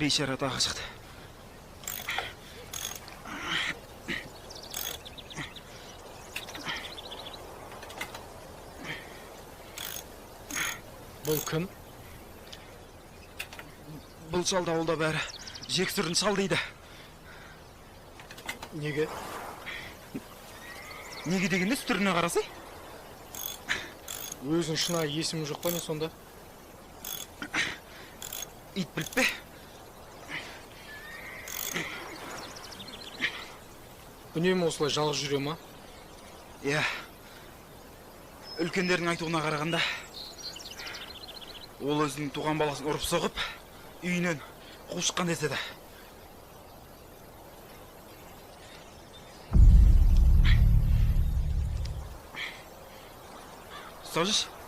бейшара тағы шықты. Бұл кім? Бұл шалда ауылда бәрі жексұрын шал дейді. Неге? Неге дегенде түріне қарасай? Өзің шынайы есімі жоқ па не сонда? Ит біліп пе? Үнемі осылай жалғыз жүре ма? Иә. Үлкендердің айтуына қарағанда, ол өзінің туған баласын ұрып соғып, үйінен қуып шыққан деседі. Ұстап жүрші.